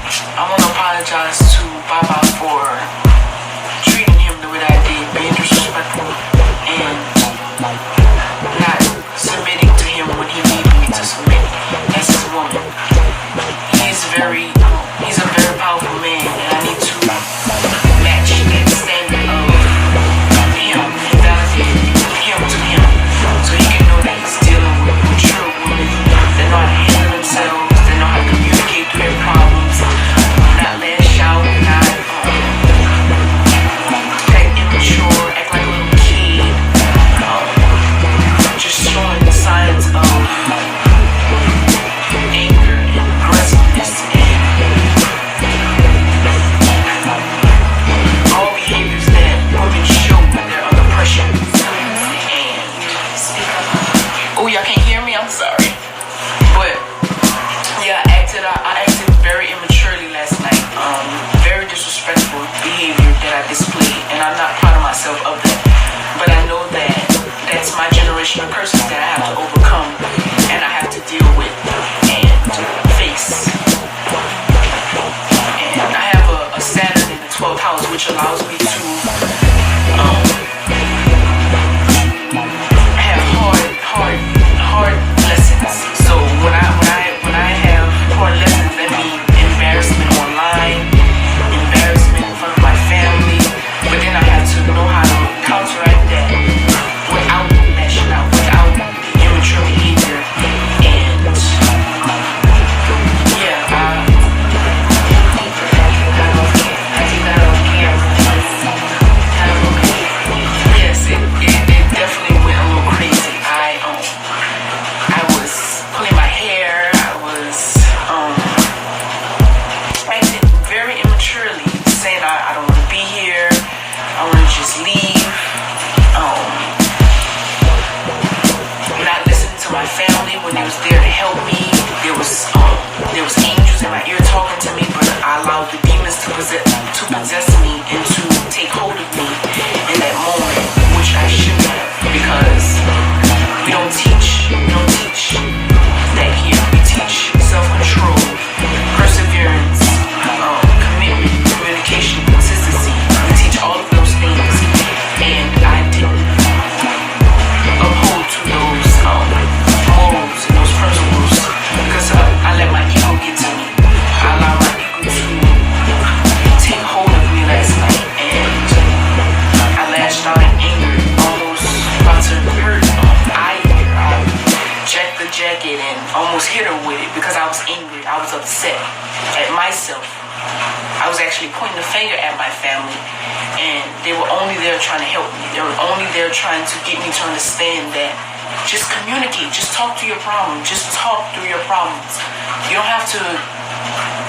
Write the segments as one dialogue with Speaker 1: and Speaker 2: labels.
Speaker 1: I want to apologize to Baba for treating him the way that I did, being disrespectful and not submitting to him when he needed me to submit as his woman. He's a very powerful man, and I need to match that standard of him, validate him to him, so he can know that he's dealing with mature women that know how to handle themselves, that know how to communicate through their problems, not lash out, not act immature, act like a little kid, just showing the signs of anger and aggressiveness and all behaviors that women show when they're under pressure. And oh, y'all can't hear me? I'm sorry. But yeah, I acted very immaturely last night. Very disrespectful behavior that I displayed, and I'm not proud of myself of that. But I know that that's my generational curses that I have to overcome and I have to deal with and face. And I have a Saturn in the 12th house, which allows me to have hard lessons. So when I have hard lessons, that means embarrassment online, embarrassment in front of my family. But then I have to know how to counteract that without lashing out, without immature behavior. And yeah, I think that on camera. Yes, it definitely went a little crazy. I was pulling my hair. I was acting very immaturely, saying I don't want to be here. I want to just leave. Not listening to my family when they was there to help me. There was angels in my ear talking to me, but I allowed the demons to possess me and to take hold of me in that moment, which I shouldn't have, because we don't teach that here. We teach self-control, perseverance, commitment, communication, consistency. We teach all of those things, and I didn't uphold to those morals and those principles because I let my ego get to me. I allowed my ego to take hold of me last night, and I lashed out in anger, almost about to hurt. I jacked the jacket and almost hit her with it because I was angry. I was upset at myself. I was actually pointing the finger at my family, and they were only there trying to help me. They were only there trying to get me to understand that just communicate, just talk through your problems, just talk through your problems. You don't have to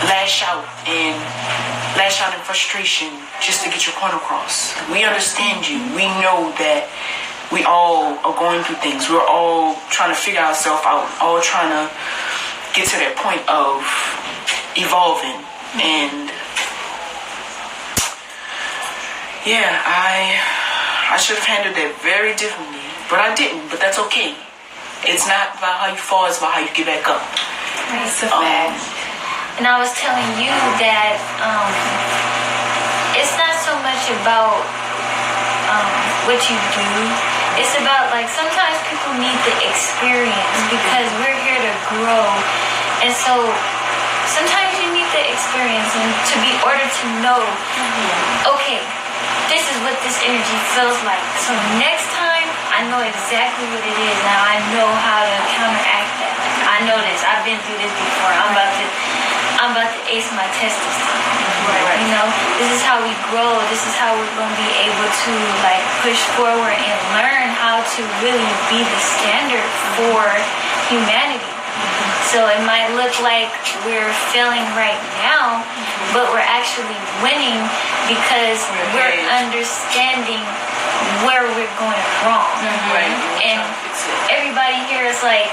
Speaker 1: lash out in frustration just to get your point across. We understand you. We know that we all are going through things. We're all trying to figure ourselves out, all trying to get to that point of evolving. And yeah, I should have handled that very differently, but I didn't. But that's okay. It's not about how you fall, it's about how you get back up.
Speaker 2: That's a fact. And I was telling you that it's not so much about what you do. It's about, like, sometimes people need the experience because we're here to grow. And so sometimes you need the experience and to be ordered to know, okay, this is what this energy feels like. So next time, I know exactly what it is. Now I know how to counteract that. I know this. I've been through this before. I'm about to ace my test this time. Right. You know, this is how we grow. This is how we're going to be able to, like, push forward and learn how to really be the standard for humanity. So it might look like we're failing right now, but we're actually winning because we're understanding where we're going wrong. And everybody here is like,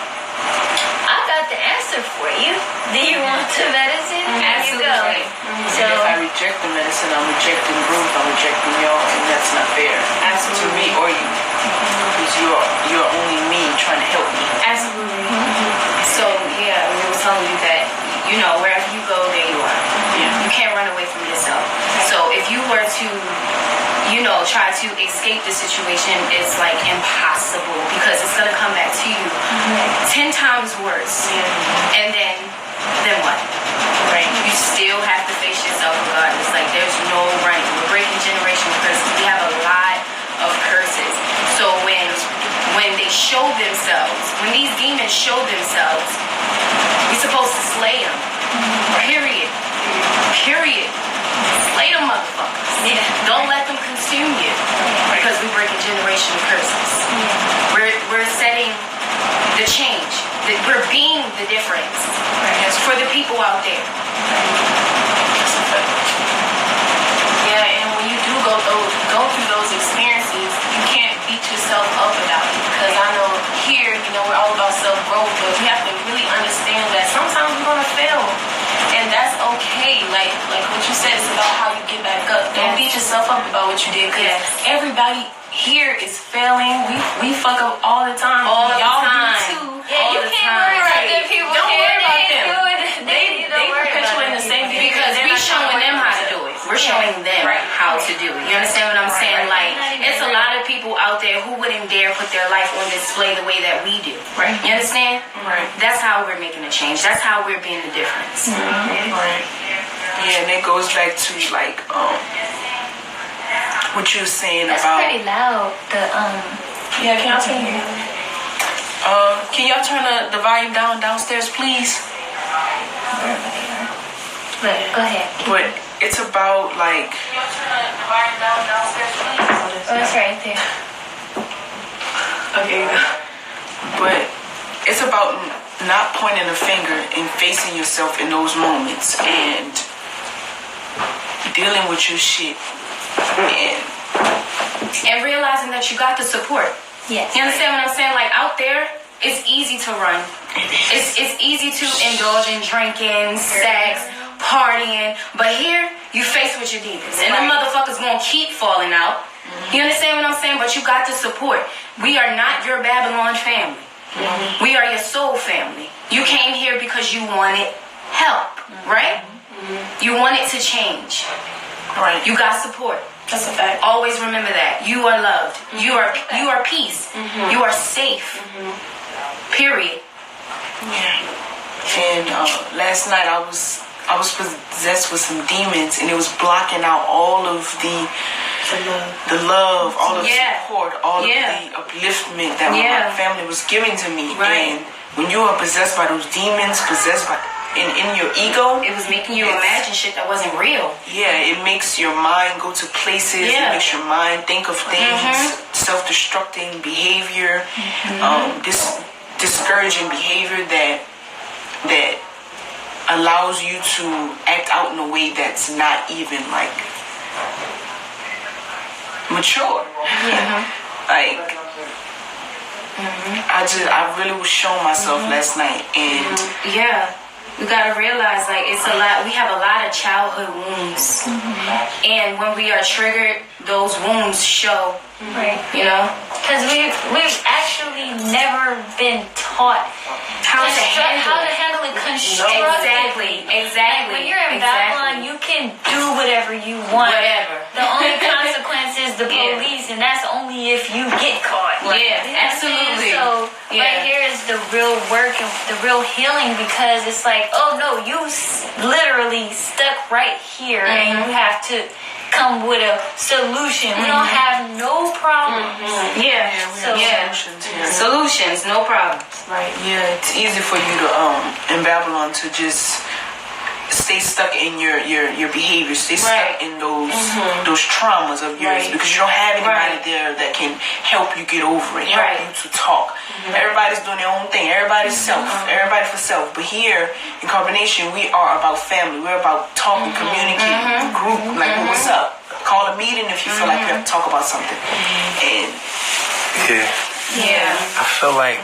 Speaker 2: I got the answer for you. Do you want the medicine? There you go.
Speaker 1: So if I reject the medicine, I'm rejecting Ruth, I'm rejecting y'all, and that's not fair. To me or you. Because you're only me trying to help me.
Speaker 3: Absolutely. So yeah, we were telling you that, you know, wherever you go, there you are.
Speaker 1: try to escape the situation, it's like impossible because it's gonna come back to you 10 times worse. And then what? Right? You still have to face yourself regardless. Like there's no running. We're breaking generational curses. We have a lot of curses. So when they show themselves, when these demons show themselves, we're supposed to slay them. Period. Slay them motherfuckers. Yeah. Don't let them consume you. Because we're breaking generational curses. We're setting the change. We're being the difference. It's for the people out there. Yeah, and when you do go through those experiences, you can't beat yourself up about it. Because I know here, we're all about self-growth, but we have to really understand that sometimes we're gonna fail. And that's okay. Like what you said, it's about how you get back up. Don't beat yourself up about what you did, because everybody here is failing. We fuck up all the time. All the time. Too.
Speaker 2: Yeah, you can't worry about them people.
Speaker 1: Don't worry about them.
Speaker 2: They
Speaker 1: perpetuate the same thing because we're showing them how to do it. We're showing them how to do it. You understand what I'm saying? Like, it's a lot of people out there who wouldn't dare put their life on display the way that we do. Right. You understand? Right. That's how we're making a change. That's how we're being the difference.
Speaker 3: Right. Yeah, and it goes back to like what you were saying
Speaker 2: That's
Speaker 3: about.
Speaker 2: That's pretty loud.
Speaker 1: Yeah, can y'all turn it? Can y'all turn the volume downstairs, please?
Speaker 2: But go ahead.
Speaker 3: But it's about like.
Speaker 1: Can y'all turn the volume downstairs, please?
Speaker 2: Oh, it's right there.
Speaker 3: Okay. But it's about not pointing a finger and facing yourself in those moments and dealing with your shit
Speaker 1: and realizing that you got the support.
Speaker 2: Yes.
Speaker 1: You understand what I'm saying? Like out there, it's easy to run. It's easy to indulge in drinking, sex, partying. But here, you face with your demons. And the motherfuckers gonna keep falling out. You understand what I'm saying? But you got the support. We are not your Babylon family. We are your soul family. You came here because you wanted help, right? You wanted to change.
Speaker 3: Right.
Speaker 1: You got support.
Speaker 3: That's a fact.
Speaker 1: Always remember that. You are loved. You are peace. You are safe. Period.
Speaker 3: Yeah. And last night I was possessed with some demons, and it was blocking out all of the love, all of the support, all of the upliftment that my family was giving to me.
Speaker 1: Right.
Speaker 3: And when you are possessed by those demons, possessed by in your ego,
Speaker 1: it was making you imagine shit that wasn't real.
Speaker 3: Yeah, it makes your mind go to places. It makes your mind think of things, self-destructing behavior, discouraging behavior that allows you to act out in a way that's not even like mature. Like I really was showing myself last night, and we gotta realize, like, it's a lot. We have a lot of childhood wounds, and when we are triggered, those wounds show.
Speaker 2: Right.
Speaker 1: You know,
Speaker 2: because we've actually never been taught how to handle it constructively.
Speaker 1: Exactly.
Speaker 2: Like when you're in Babylon, you can do whatever you want.
Speaker 1: Whatever.
Speaker 2: The only consequence is the police, and that's only if you get caught.
Speaker 1: Yeah, absolutely.
Speaker 2: So right here is the real work and the real healing, because it's like, oh no, you literally stuck right here, and you have to come with a solution. We don't have no problems.
Speaker 1: Solutions, no problems.
Speaker 3: Right. Yeah, it's easy for you to in Babylon to just stay stuck in your behavior, stay stuck in those traumas of yours, because you don't have anybody there that can help you get over it, help you to talk. Everybody's doing their own thing. Everybody's self. Everybody for self. But here in Carbonation, we are about family. We're about talking, communicating, group. Like, what's up? Call a meeting if you feel like you have to talk about something. And
Speaker 4: I feel like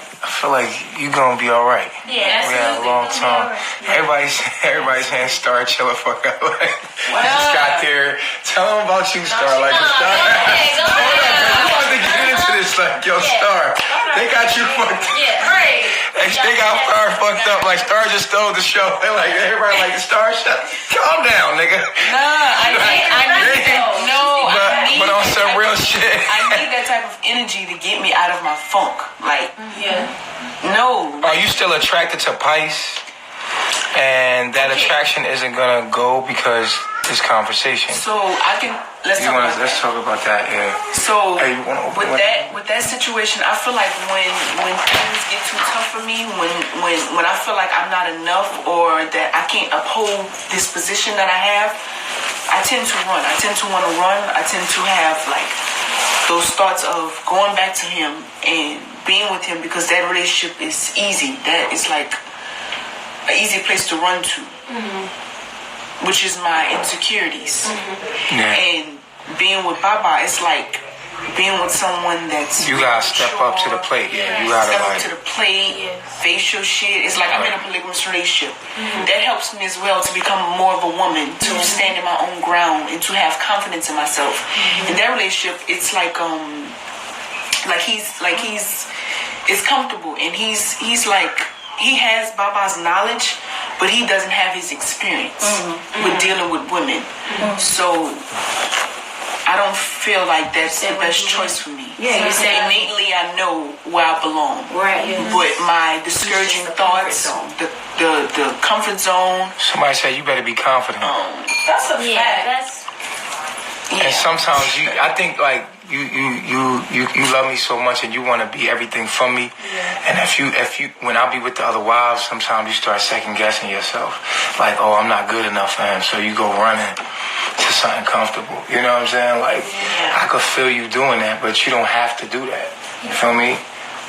Speaker 4: you're gonna be all right.
Speaker 2: Yeah,
Speaker 4: we had a long time. Everybody's saying Star, chill the fuck out. I just got there. Tell them about you, Star. Like Star.
Speaker 2: Go ahead.
Speaker 4: I'm about to get into this. Like, yo, Star, they got you fucked up.
Speaker 2: Yeah, right.
Speaker 4: They got Star fucked up. Like Star just stole the show. They like everybody like Star. Calm down, nigga.
Speaker 1: I need
Speaker 4: but on some real shit.
Speaker 3: I need that type of energy to get me out of my funk. Like, no.
Speaker 4: Are you still attracted to Pisces? And that attraction isn't gonna go because this conversation.
Speaker 3: So I can let's talk
Speaker 4: about that. Yeah.
Speaker 3: So
Speaker 4: hey,
Speaker 3: with that situation, I feel like when things get too tough for me, when I feel like I'm not enough or that I can't uphold this position that I have, I tend to run. I tend to want to run. I tend to have like those thoughts of going back to him and being with him because that relationship is easy. That is like an easy place to run to, which is my insecurities. And being with Baba, it's like being with someone that's
Speaker 4: you gotta step up to the plate. Yeah, you gotta
Speaker 3: step up to the plate, face your shit. It's like I'm in a polygamous relationship. That helps me as well to become more of a woman, to stand in my own ground, and to have confidence in myself. In that relationship, it's like he's it's comfortable, and he's like. He has Baba's knowledge, but he doesn't have his experience with dealing with women. So I don't feel like that's the best choice for me.
Speaker 1: Yeah,
Speaker 3: so innately I know where I belong. Right. But my discouraging thoughts, the comfort zone.
Speaker 4: Somebody said you better be confident.
Speaker 3: That's a fact.
Speaker 4: And sometimes I think like you love me so much and you want to be everything for me. And if you when I be with the other wives, sometimes you start second guessing yourself, like, oh, I'm not good enough for him, so you go running to something comfortable. You know what I'm saying? Like, I could feel you doing that, but you don't have to do that. You feel me?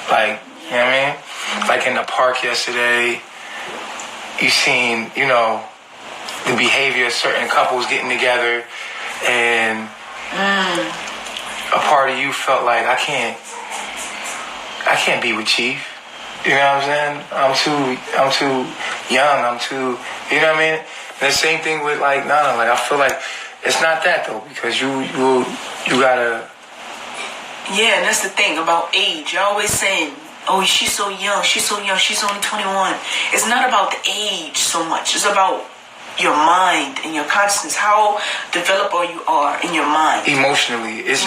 Speaker 4: Like, you know what I mean? Like in the park yesterday, you seen, the behavior of certain couples getting together, and a part of you felt like I can't be with Chief. You know what I'm saying? I'm too young. I'm too, you know what I mean? And the same thing with like Nana. Like I feel like it's not that though, because you gotta.
Speaker 3: Yeah, and that's the thing about age. You're always saying, oh, she's so young. She's only 21. It's not about the age so much. It's about your mind and your consciousness, how developed you are in your mind.
Speaker 4: Emotionally. It's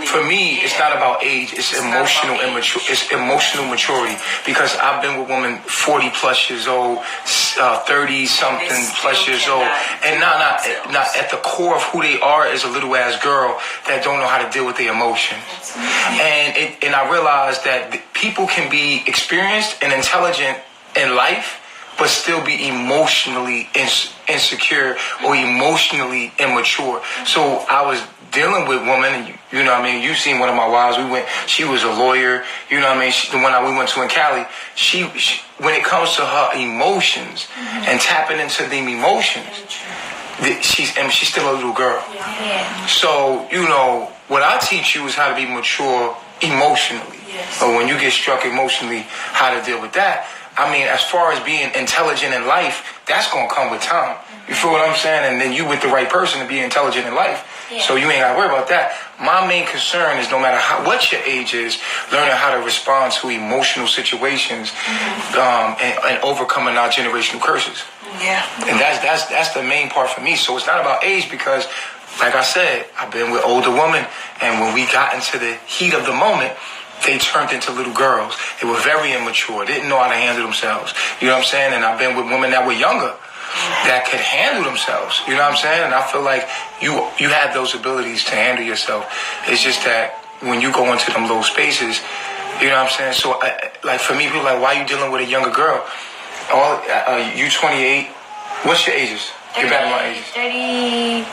Speaker 4: for me, it's not about age. It's emotional immature. It's emotional maturity. Because I've been with women 40 plus years old, 30 something plus years old, and not at the core of who they are is a little ass girl that don't know how to deal with their emotions. And I realized that people can be experienced and intelligent in life, but still be emotionally insecure or emotionally immature. So I was dealing with women, you know what I mean? You've seen one of my wives. She was a lawyer, you know what I mean? The one that we went to in Cali, she when it comes to her emotions and tapping into them emotions, she's still a little girl. So, what I teach you is how to be mature emotionally. But when you get struck emotionally, how to deal with that. I mean, as far as being intelligent in life, that's going to come with time. You feel what I'm saying? And then you with the right person to be intelligent in life. So you ain't got to worry about that. My main concern is no matter what your age is, learning how to respond to emotional situations and overcoming our generational curses. Yeah. And that's the main part for me. So it's not about age because, like I said, I've been with older women. And when we got into the heat of the moment, they turned into little girls. They were very immature. Didn't know how to handle themselves. You know what I'm saying? And I've been with women that were younger that could handle themselves. You know what I'm saying? And I feel like you have those abilities to handle yourself. It's just that when you go into them low spaces, you know what I'm saying? So, like for me, people are like, why are you dealing with a younger girl? You 28. What's your ages? Get back to my ages.
Speaker 2: 32.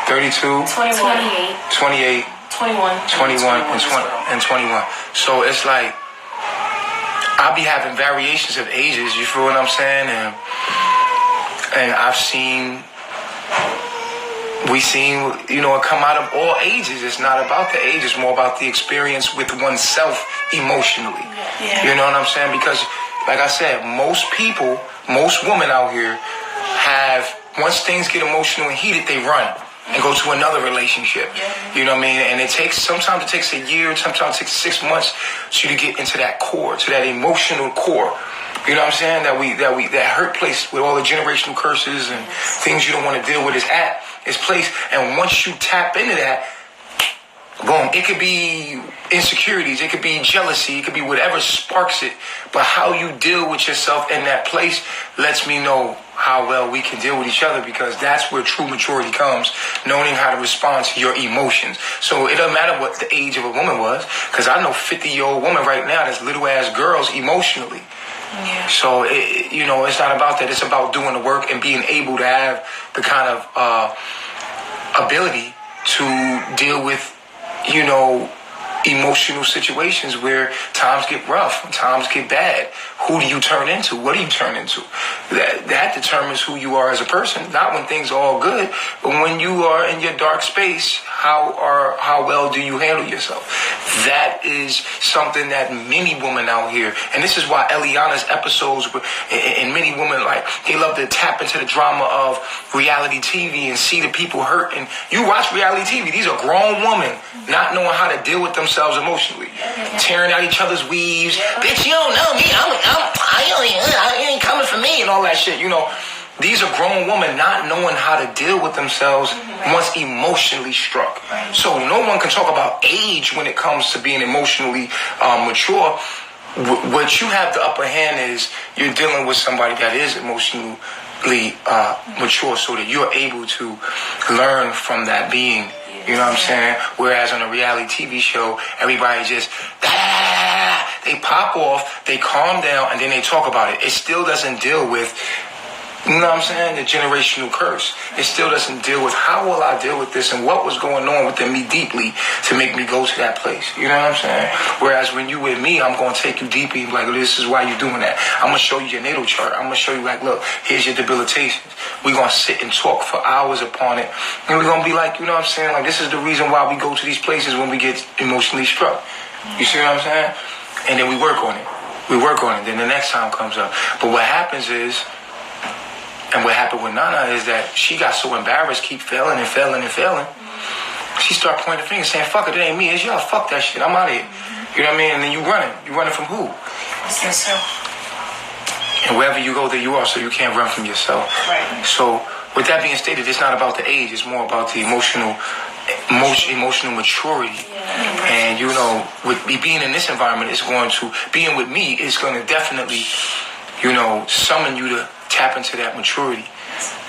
Speaker 4: 32. 28. 21 and 21. So it's like I'll be having variations of ages, you feel what I'm saying? And we've seen it come out of all ages. It's not about the age, it's more about the experience with oneself emotionally. You know what I'm saying? Because like I said, most women out here once things get emotional and heated, they run and go to another relationship. You know what I mean? And sometimes it takes a year, sometimes it takes 6 months for you to get into that core, to that emotional core. You know what I'm saying? That hurt place with all the generational curses and things you don't want to deal with is at its place. And once you tap into that, Boom. It could be insecurities. It could be jealousy. It could be whatever sparks it. But how you deal with yourself in that place lets me know how well we can deal with each other, because that's where true maturity comes, knowing how to respond to your emotions. So it doesn't matter what the age of a woman was, because I know 50-year-old woman right now that's little ass girls emotionally. Yeah. So, it's not about that. It's about doing the work and being able to have the kind of ability to deal with, emotional situations where times get rough, times get bad. Who do you turn into? What do you turn into? That determines who you are as a person. Not when things are all good, but when you are in your dark space, how well do you handle yourself? That is something that many women out here, and this is why Eliana's episodes and many women, like, they love to tap into the drama of reality TV and see the people hurt. And you watch reality TV, these are grown women not knowing how to deal with themselves emotionally, tearing out each other's weaves. Bitch, you don't know me. I ain't coming for me and all that shit. These are grown women not knowing how to deal with themselves once emotionally struck. So no one can talk about age when it comes to being emotionally mature. What you have the upper hand is you're dealing with somebody that is emotionally mature, so that you're able to learn from that being. You know what I'm saying? Whereas on a reality TV show, everybody just, they pop off, they calm down, and then they talk about it. It still doesn't deal with, you know what I'm saying, the generational curse. It still doesn't deal with how will I deal with this and what was going on within me deeply to make me go to that place. You know what I'm saying? Whereas when you with me, I'm going to take you deeply and be like, this is why you're doing that. I'm going to show you your natal chart. I'm going to show you, like, look, here's your debilitations. We're going to sit and talk for hours upon it. And we're going to be like, you know what I'm saying? Like, this is the reason why we go to these places when we get emotionally struck. You see what I'm saying? And then we work on it. Then the next time comes up. But what happens is, and what happened with Nana is that she got so embarrassed, keep failing. She started pointing the finger saying, fuck it, it ain't me, it's y'all, fuck that shit, I'm out of here. You know what I mean? And then you running from who?
Speaker 3: Yourself.
Speaker 4: And wherever you go, there you are, so you can't run from yourself.
Speaker 3: Right.
Speaker 4: So with that being stated, it's not about the age, it's more about the emotional maturity. Yeah. And with me being in this environment, being with me is going to definitely, summon you to tap into that maturity.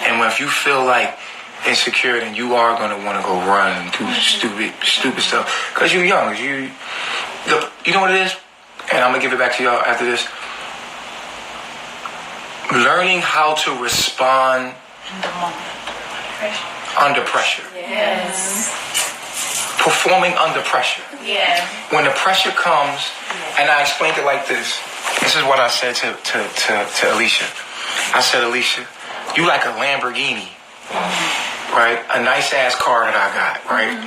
Speaker 4: And if you feel like insecure, then you are going to want to go run and do stupid stuff. Because you're young. You know what it is? And I'm going to give it back to y'all after this. Learning how to respond
Speaker 3: in the moment.
Speaker 4: Under pressure.
Speaker 2: Yes.
Speaker 4: Performing under pressure.
Speaker 2: Yeah.
Speaker 4: When the pressure comes, and I explained it like this. This is what I said to Alicia. I said, Alicia, you like a Lamborghini, right? A nice ass car that I got, right?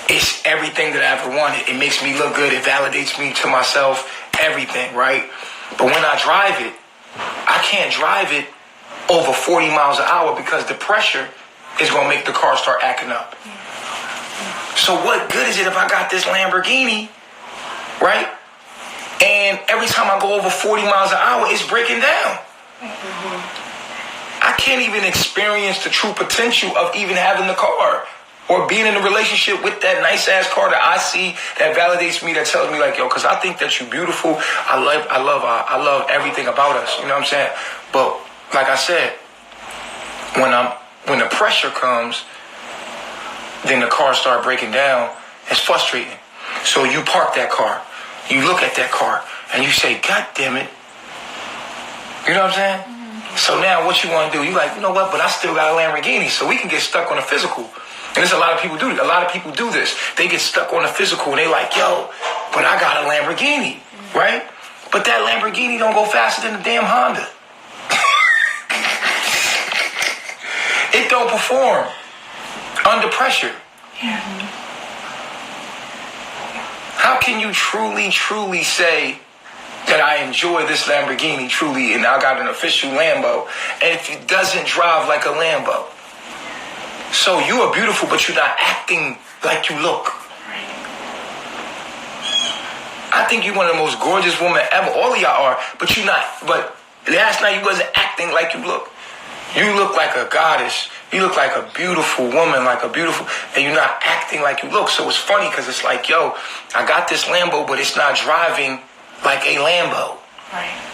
Speaker 4: It's everything that I ever wanted. It makes me look good. It validates me to myself, everything, right? But when I drive it, I can't drive it over 40 miles an hour because the pressure is going to make the car start acting up. So what good is it if I got this Lamborghini, right? And every time I go over 40 miles an hour, it's breaking down. I can't even experience the true potential of even having the car or being in a relationship with that nice ass car that I see that validates me, that tells me like, yo, because I think that you're beautiful. I love everything about us. You know what I'm saying? But like I said, when the pressure comes, then the car start breaking down. It's frustrating. So you park that car. You look at that car and you say, God damn it. You know what I'm saying? So now what you want to do, you like, you know what, but I still got a Lamborghini, so we can get stuck on the physical. And there's a lot of people do this. They get stuck on the physical and they like, yo, but I got a Lamborghini, right? But that Lamborghini don't go faster than the damn Honda. It don't perform under pressure. Yeah. How can you truly say that I enjoy this Lamborghini truly and I got an official Lambo, and if it doesn't drive like a Lambo? So you are beautiful, but you're not acting like you look. I think you're one of the most gorgeous women ever. All of y'all are, but you're not. But last night you wasn't acting like you look. You look like a goddess. You look like a beautiful woman, and you're not acting like you look. So it's funny because it's like, yo, I got this Lambo, but it's not driving like a Lambo.
Speaker 3: Right.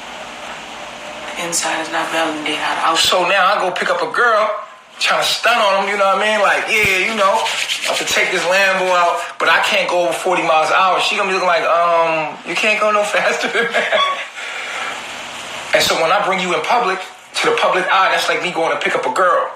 Speaker 3: Inside is not validated out.
Speaker 4: So now I go pick up a girl, trying to stun on them, you know what I mean? Like, yeah, you know, I have to take this Lambo out, but I can't go over 40 miles an hour. She gonna be looking like, you can't go no faster than that. And so when I bring you in public, to the public eye, that's like me going to pick up a girl.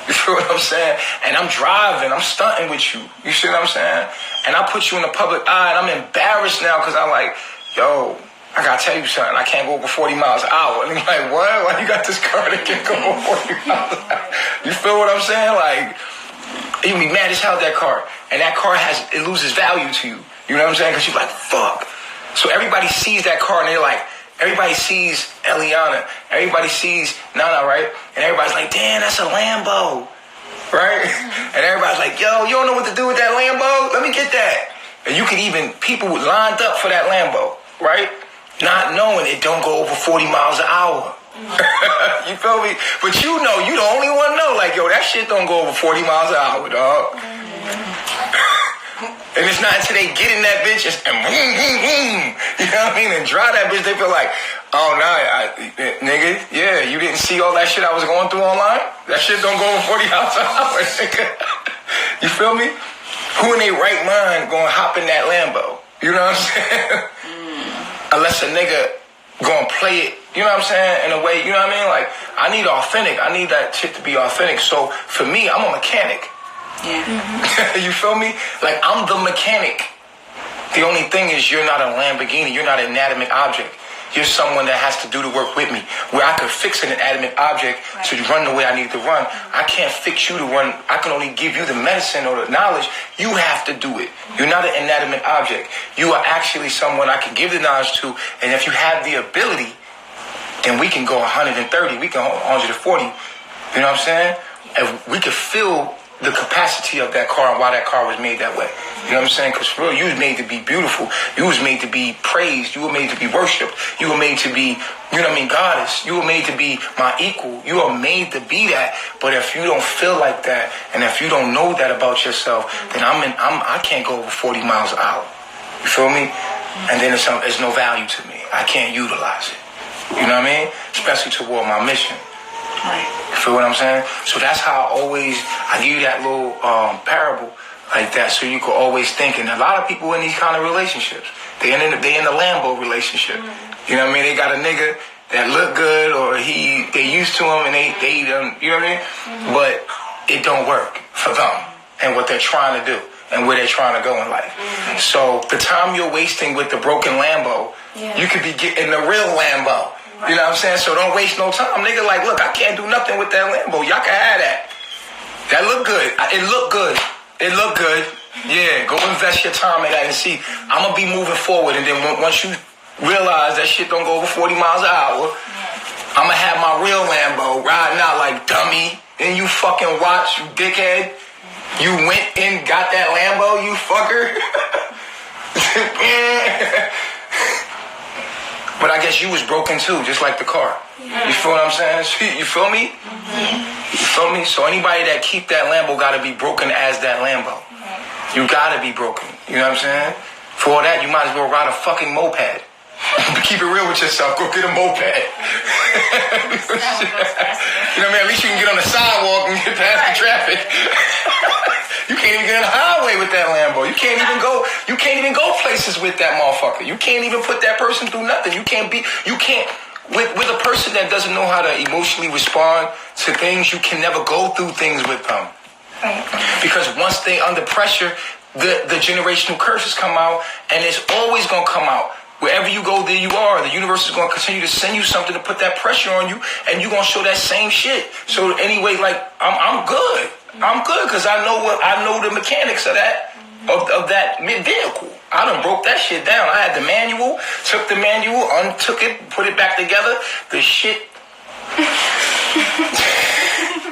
Speaker 4: You feel what I'm saying? And I'm driving, I'm stunting with you. You see what I'm saying? And I put you in the public eye, and I'm embarrassed now because I'm like, yo, I gotta tell you something. I can't go over 40 miles an hour. And I'm like, what? Why you got this car that can't go over 40 miles an hour? You feel what I'm saying? Like, you be mad as hell at that car. And that car it loses value to you. You know what I'm saying? Because you're like, fuck. So everybody sees that car and they're like, everybody sees Eliana. Everybody sees Nana, right? And everybody's like, damn, that's a Lambo. Right? And everybody's like, yo, you don't know what to do with that Lambo? Let me get that. And you can even, people lined up for that Lambo, right? Not knowing it don't go over 40 miles an hour. You feel me? But you know, you the only one know, like, yo, that shit don't go over 40 miles an hour, dog. And it's not until they get in that bitch and boom, boom, boom. You know what I mean? And drive that bitch, they feel like, oh, nah, nigga, yeah, you didn't see all that shit I was going through online? That shit don't go over 40 miles an hour, nigga. You feel me? Who in their right mind gonna hop in that Lambo? You know what I'm saying? Unless a nigga gonna play it, you know what I'm saying, in a way, you know what I mean? Like, I need authentic. I need that shit to be authentic. So, for me, I'm a mechanic.
Speaker 3: Yeah.
Speaker 4: You feel me? Like, I'm the mechanic. The only thing is you're not a Lamborghini. You're not an inanimate object. You're someone that has to do the work with me. Where I could fix an inanimate object to run the way I need to run. I can't fix you to run. I can only give you the medicine or the knowledge. You have to do it. You're not an inanimate object. You are actually someone I can give the knowledge to. And if you have the ability, then we can go 130. We can go 140. You know what I'm saying? And we could feel the capacity of that car and why that car was made that way. You know what I'm saying? Because for real, you was made to be beautiful. You was made to be praised. You were made to be worshipped. You were made to be, you know what I mean, goddess. You were made to be my equal. You are made to be that. But if you don't feel like that, and if you don't know that about yourself, then I can't go over 40 miles an hour. You feel me? And then it's no value to me. I can't utilize it. You know what I mean? Especially toward my mission.
Speaker 3: Right.
Speaker 4: You feel what I'm saying? So that's how I give you that little parable like that, so you could always think. And a lot of people in these kind of relationships, they in the Lambo relationship. You know what I mean? They got a nigga that look good, or they used to him, and they done, you know what I mean? But it don't work for them and what they're trying to do and where they're trying to go in life. So the time you're wasting with the broken Lambo, you could be getting the real Lambo. You know what I'm saying? So don't waste no time. Nigga, like, look, I can't do nothing with that Lambo. Y'all can have that. That look good. It look good. It look good. Yeah, go invest your time in that and see. I'm going to be moving forward. And then once you realize that shit don't go over 40 miles an hour, I'm going to have my real Lambo riding out like dummy. And you fucking watch, you dickhead. You went and got that Lambo, you fucker. But I guess you was broken too, just like the car. You feel what I'm saying? You feel me? You feel me? So anybody that keep that Lambo gotta be broken as that Lambo. You gotta be broken. You know what I'm saying? For all that, you might as well ride a fucking moped. Keep it real with yourself. Go get a moped. You know what I mean? At least you can get on the sidewalk and get past the traffic. You can't even get on the highway with that Lambo. You can't even go places with that motherfucker. You can't even put that person through nothing. With a person that doesn't know how to emotionally respond to things, you can never go through things with them.
Speaker 2: Right.
Speaker 4: Because once they under pressure, the generational curses come out, and it's always gonna come out. Wherever you go, there you are. The universe is going to continue to send you something to put that pressure on you, and you're going to show that same shit. So anyway, like, I'm good. I'm good because I know the mechanics of that vehicle. I done broke that shit down. I had the manual, took the manual, untook it, put it back together. The shit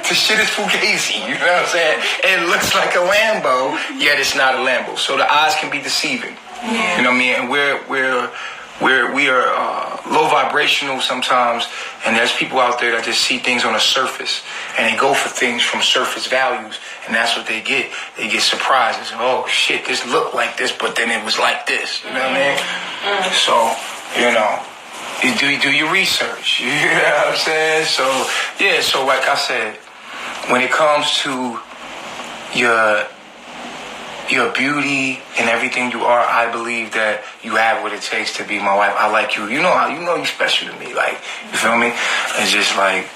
Speaker 4: is fugazi, you know what I'm saying? It looks like a Lambo, yet it's not a Lambo. So the eyes can be deceiving. Yeah. You know what I mean? And we are low vibrational sometimes, and there's people out there that just see things on the surface, and they go for things from surface values, and that's what they get. They get surprises. Oh shit, this looked like this, but then it was like this. You know what I mean? So, you know, you do your research. You know what I'm saying? So yeah. So like I said, when it comes to your beauty and everything you are, I believe that you have what it takes to be my wife. I like you. You know how you're special to me. Like, you feel me? It's just like,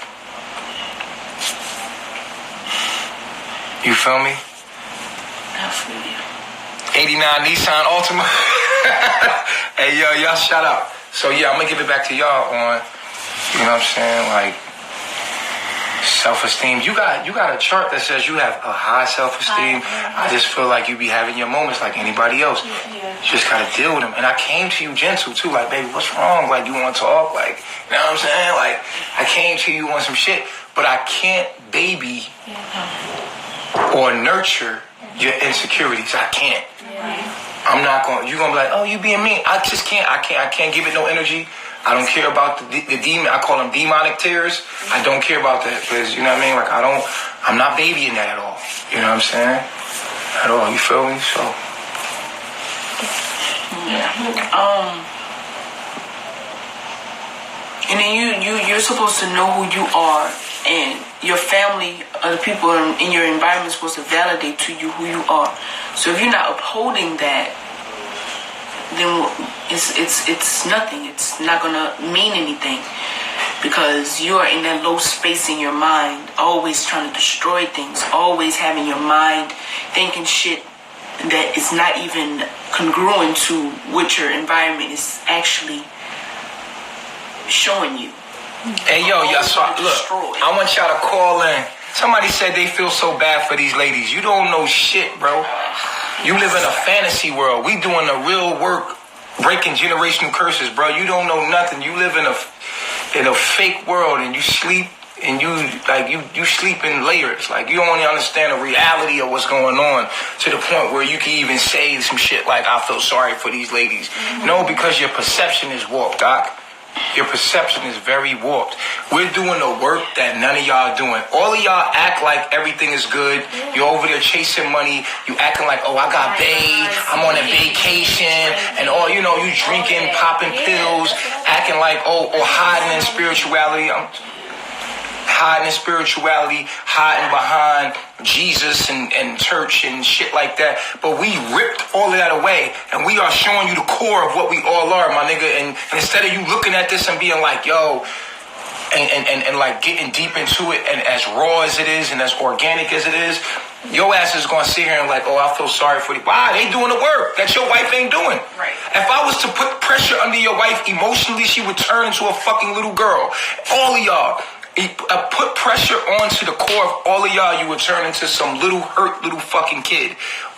Speaker 4: you feel me?
Speaker 3: I feel you.
Speaker 4: 89 Nissan Altima. Hey yo, y'all shout out. So yeah, I'm gonna give it back to y'all on, you know what I'm saying, like, self-esteem. You got a chart that says you have a high self-esteem. I just feel like you be having your moments like anybody else. You just gotta deal with them. And I came to you gentle too, like, baby, what's wrong? Like, you want to talk? Like, you know what I'm saying? Like, I came to you on some shit, but I can't baby or nurture your insecurities. I can't. I'm not going. You're gonna be like, oh, you being mean. I just can't. I can't give it no energy. I don't care about the demon. I call them demonic tears. I don't care about that because, you know what I mean? Like, I'm not babying that at all. You know what I'm saying? At all. You feel me? So.
Speaker 3: And then you're supposed to know who you are, and your family, other people in your environment, is supposed to validate to you who you are. So if you're not upholding that, then it's nothing. It's not gonna mean anything because you are in that low space in your mind, always trying to destroy things, always having your mind thinking shit that is not even congruent to what your environment is actually showing you.
Speaker 4: Hey yo, y'all saw. Look, I want y'all to call in. Somebody said they feel so bad for these ladies. You don't know shit, bro. You live in a fantasy world. We doing the real work, breaking generational curses, bro. You don't know nothing. You live in a fake world, and you sleep, and you sleep in layers. Like, you don't only understand the reality of what's going on to the point where you can even say some shit like, I feel sorry for these ladies. No, because your perception is warped, Doc. Your perception is very warped. We're doing the work that none of y'all doing. All of y'all act like everything is good. You're over there chasing money. You acting like, oh, I got bae. I'm on a vacation. And all, you know, you drinking, popping pills, acting like, oh, hiding in spirituality. Hiding behind Jesus and church and shit like that. But we ripped all of that away, and we are showing you the core of what we all are, my nigga. And instead of you looking at this and being like, yo, and like getting deep into it, and as raw as it is and as organic as it is, your ass is gonna sit here and like, oh, I feel sorry for you. Why? They doing the work that your wife ain't doing.
Speaker 3: Right.
Speaker 4: If I was to put pressure under your wife emotionally, she would turn into a fucking little girl. All of y'all. Put pressure onto the core of all of y'all, you would turn into some little hurt little fucking kid.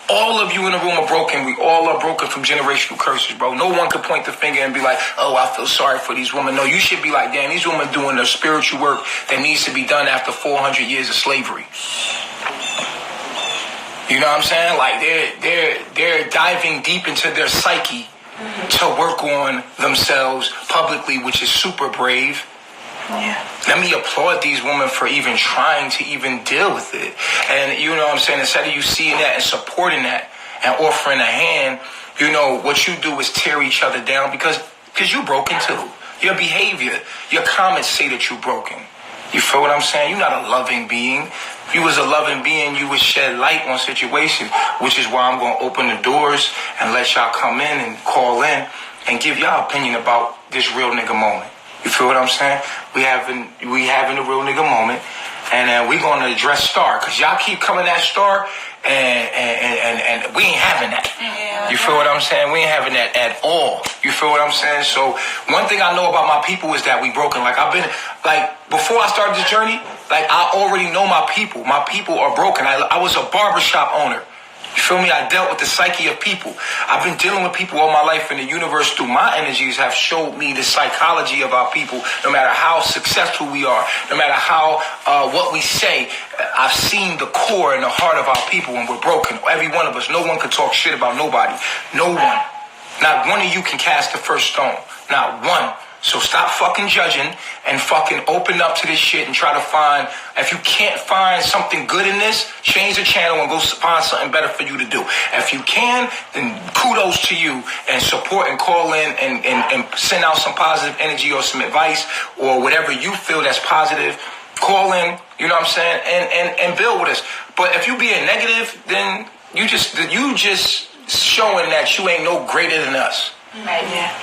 Speaker 4: All of you in the room are broken. We all are broken from generational curses, bro. No one could point the finger and be like, oh, I feel sorry for these women. No, you should be like, damn, these women doing the spiritual work that needs to be done after 400 years of slavery. You know what I'm saying? Like, they're diving deep into their psyche to work on themselves publicly, which is super brave. Yeah. Let me applaud these women for even trying to even deal with it. And you know what I'm saying? Instead of you seeing that and supporting that and offering a hand, you know, what you do is tear each other down because you're broken too. Your behavior, your comments say that you're broken. You feel what I'm saying? You're not a loving being. If you was a loving being, you would shed light on situations, which is why I'm going to open the doors and let y'all come in and call in and give y'all opinion about this real nigga moment. You feel what I'm saying? We having a real nigga moment, and we're gonna address Star, cause y'all keep coming at Star, and we ain't having that. Yeah. You feel what I'm saying? We ain't having that at all. You feel what I'm saying? So one thing I know about my people is that we broken. Like, I've been, like, before I started this journey, like, I already know my people. My people are broken. I was a barbershop owner. You feel me? I dealt with the psyche of people. I've been dealing with people all my life, and the universe through my energies have showed me the psychology of our people. No matter how successful we are, no matter how what we say, I've seen the core and the heart of our people, and we're broken. Every one of us. No one can talk shit about nobody. No one. Not one of you can cast the first stone. Not one. So stop fucking judging and fucking open up to this shit and try to find, if you can't find something good in this, change the channel and go find something better for you to do. If you can, then kudos to you and support and call in and send out some positive energy or some advice or whatever you feel that's positive. Call in, you know what I'm saying, and build with us. But if you being negative, then you just showing that you ain't no greater than us.
Speaker 2: Right. Yeah.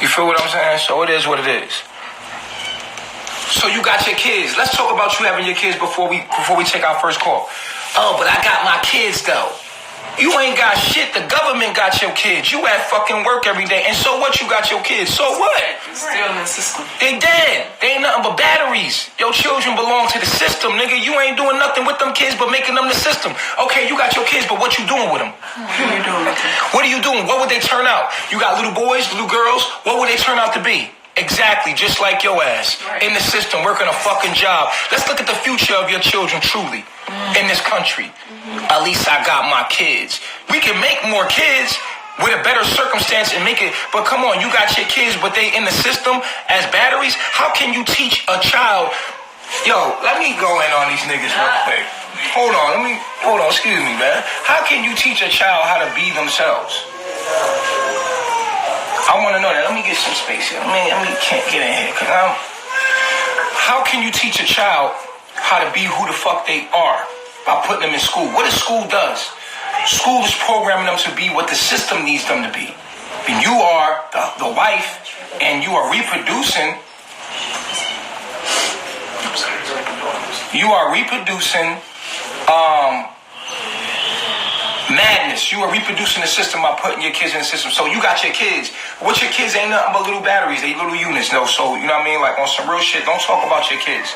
Speaker 4: You feel what I'm saying? So it is what it is. So you got your kids. Let's talk about you having your kids before we take our first call. Oh, but I got my kids though. You ain't got shit. The government got your kids. You at fucking work every day. And so what? You got your kids. So what?
Speaker 3: Still in the system.
Speaker 4: They dead. They ain't nothing but batteries. Your children belong to the system, nigga. You ain't doing nothing with them kids but making them the system. Okay, you got your kids, but what you doing with them?
Speaker 3: What are you doing with them?
Speaker 4: What are you doing? What would they turn out? You got little boys, little girls. What would they turn out to be? Exactly, just like your ass. Right. In the system, working a fucking job. Let's look at the future of your children truly in this country. At least I got my kids. We can make more kids with a better circumstance and make it, but come on, you got your kids, but they in the system as batteries. How can you teach a child? Yo, let me go in on these niggas real quick. Hold on, excuse me, man. How can you teach a child how to be themselves? I want to know that. Let me get some space here. I mean, can't get in here. How can you teach a child how to be who the fuck they are by putting them in school? What does school does? School is programming them to be what the system needs them to be. And you are the wife, and you are reproducing. You are reproducing madness. You are reproducing the system by putting your kids in the system. So you got your kids. What your kids ain't nothing but little batteries. They little units, though. So, you know what I mean? Like on some real shit, don't talk about your kids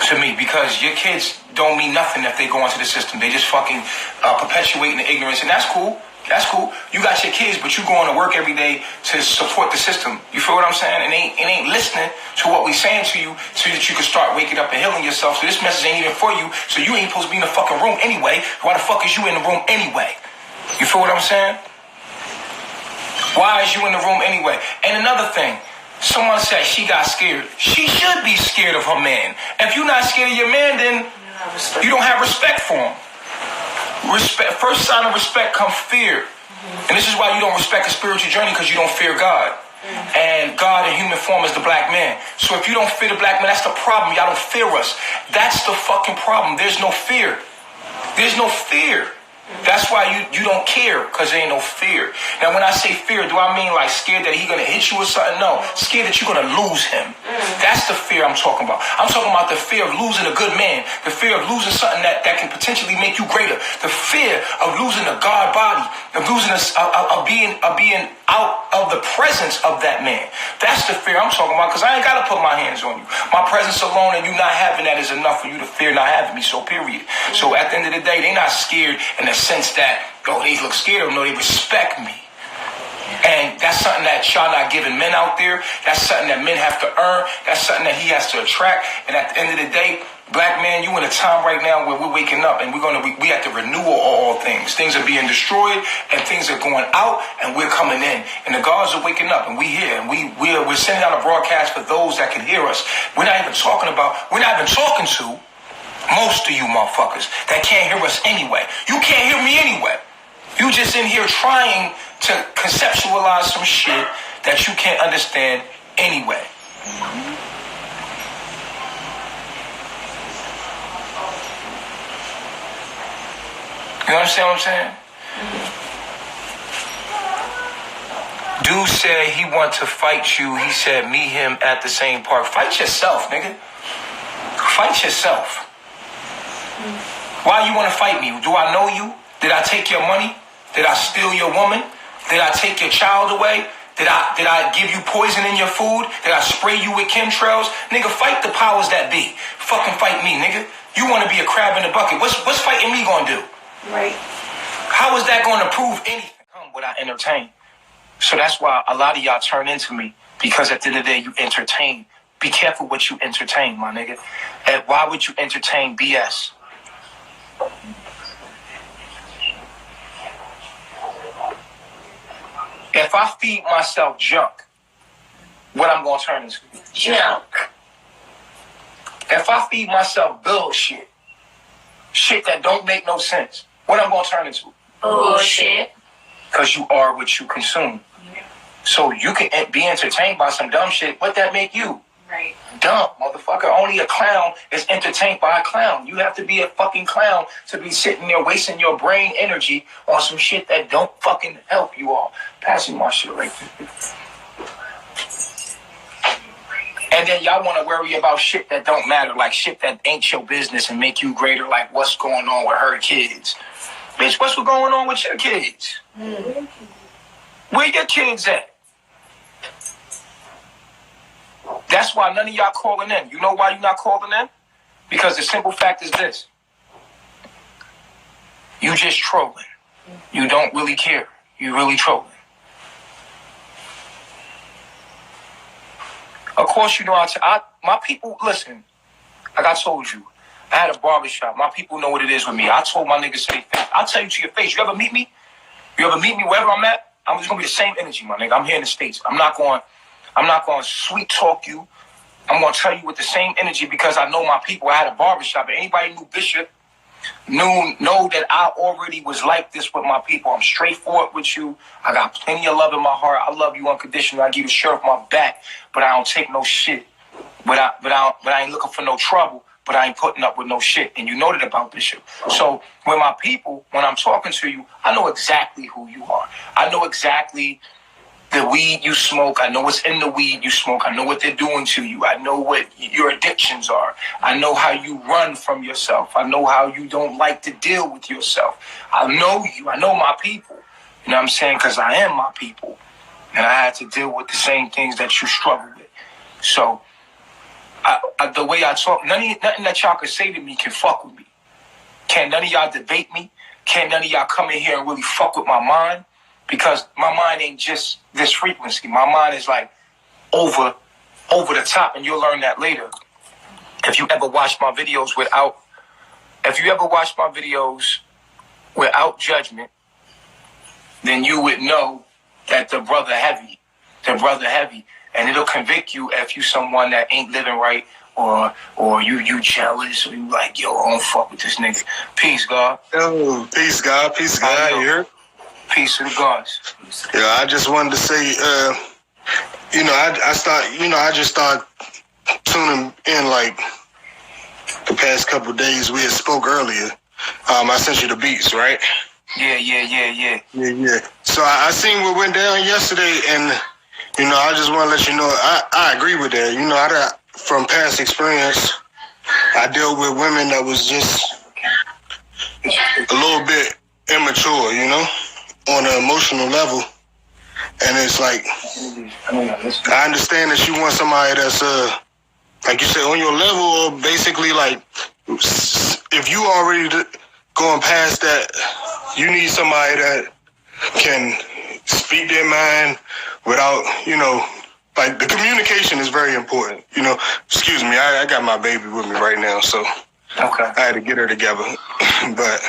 Speaker 4: to me, because your kids don't mean nothing if they go into the system. They just fucking perpetuating the ignorance. And that's cool. That's cool. You got your kids, but you going to work every day to support the system. You feel what I'm saying? And ain't listening to what we saying to you so that you can start waking up and healing yourself. So this message ain't even for you. So you ain't supposed to be in the fucking room anyway. Why the fuck is you in the room anyway? You feel what I'm saying? Why is you in the room anyway? And another thing, someone said she got scared. She should be scared of her man. If you're not scared of your man, then you don't have respect for him. Respect. First sign of respect comes fear. And this is why you don't respect a spiritual journey, because you don't fear God. And God in human form is the black man. So if you don't fear the black man, that's the problem. Y'all don't fear us. That's the fucking problem. There's no fear. There's no fear. That's why you don't care, because there ain't no fear. Now, when I say fear, do I mean like scared that he's going to hit you or something? No. Scared that you're going to lose him. That's the fear I'm talking about. I'm talking about the fear of losing a good man. The fear of losing something that can potentially make you greater. The fear of losing a God body. Of losing of being out of the presence of that man. That's the fear I'm talking about, because I ain't got to put my hands on you. My presence alone and you not having that is enough for you to fear not having me. So period. So at the end of the day, they not scared in the sense that, oh, they look scared of me. No, they respect me. And that's something that y'all not giving men out there. That's something that men have to earn. That's something that he has to attract. And at the end of the day, black man, you in a time right now where we're waking up and we have to renew all things. Things are being destroyed and things are going out and we're coming in. And the gods are waking up and we here. And we're sending out a broadcast for those that can hear us. We're not even talking to most of you motherfuckers that can't hear us anyway. You can't hear me anyway. You just in here trying to conceptualize some shit that you can't understand anyway. You understand what I'm saying? Dude said he want to fight you. He said meet him at the same park. Fight yourself, nigga. Fight yourself. Why you want to fight me? Do I know you? Did I take your money? Did I steal your woman? Did I take your child away? Did I give you poison in your food? Did I spray you with chemtrails? Nigga, fight the powers that be. Fucking fight me, nigga. You want to be a crab in the bucket. What's fighting me gonna do?
Speaker 2: Right.
Speaker 4: How is that gonna prove anything? Come what I entertain. So that's why a lot of y'all turn into me, because at the end of the day, you entertain. Be careful what you entertain, my nigga. And why would you entertain BS? If I feed myself junk, what I'm going to turn into.
Speaker 2: Junk.
Speaker 4: If I feed myself bullshit, shit that don't make no sense, what I'm going to turn into?
Speaker 2: Bullshit.
Speaker 4: Because you are what you consume. So you can be entertained by some dumb shit. What that make you?
Speaker 2: Right.
Speaker 4: Dumb, motherfucker. Only a clown is entertained by a clown. You have to be a fucking clown to be sitting there wasting your brain energy on some shit that don't fucking help you all. Passing my shit right there. And then y'all want to worry about shit that don't matter, like shit that ain't your business and make you greater, like what's going on with her kids. Bitch, what's going on with your kids? Where your kids at? That's why none of y'all calling in. You know why you not calling in? Because the simple fact is this. You just trolling. You don't really care. You really trolling. Of course, you know, my people, listen, like I told you, I had a barbershop. My people know what it is with me. I told my niggas to their face. I'll tell you to your face. You ever meet me? Wherever I'm at? I'm just going to be the same energy, my nigga. I'm here in the States. I'm not going to sweet talk you. I'm going to tell you with the same energy because I know my people. I had a barbershop. And anybody knew Bishop know that I already was like this with my people. I'm straightforward with you. I got plenty of love in my heart. I love you unconditionally. I give you the shirt off my back, but I don't take no shit. But I ain't looking for no trouble. But I ain't putting up with no shit. And you know that about Bishop. So when my people, when I'm talking to you, I know exactly who you are. I know exactly the weed you smoke. I know what's in the weed you smoke. I know what they're doing to you. I know what your addictions are. I know how you run from yourself. I know how you don't like to deal with yourself. I know you. I know my people. You know what I'm saying? Because I am my people. And I had to deal with the same things that you struggle with. So the way I talk, nothing that y'all can say to me can fuck with me. Can't none of y'all debate me. Can't none of y'all come in here and really fuck with my mind. Because my mind ain't just this frequency. My mind is like over the top, and you'll learn that later. If you ever watch my videos without judgment, then you would know that the brother heavy, and it'll convict you if you someone that ain't living right, or you jealous, or you like, yo, I don't fuck with this nigga. Peace, God.
Speaker 5: Yo, peace, God. Peace, God. You hear?
Speaker 4: Peace to the gods.
Speaker 5: Yeah, I just wanted to say, I just started tuning in like the past couple of days. We had spoke earlier. I sent you the beats, right?
Speaker 4: Yeah.
Speaker 5: So I seen what went down yesterday, and I just want to let you know I agree with that. From past experience, I dealt with women that was just a little bit immature, on an emotional level. And it's like, I understand that you want somebody that's, like you said, on your level, or basically like, if you already going past that, you need somebody that can speak their mind without, like the communication is very important. Excuse me, I got my baby with me right now, so
Speaker 4: okay.
Speaker 5: I had to get her together. But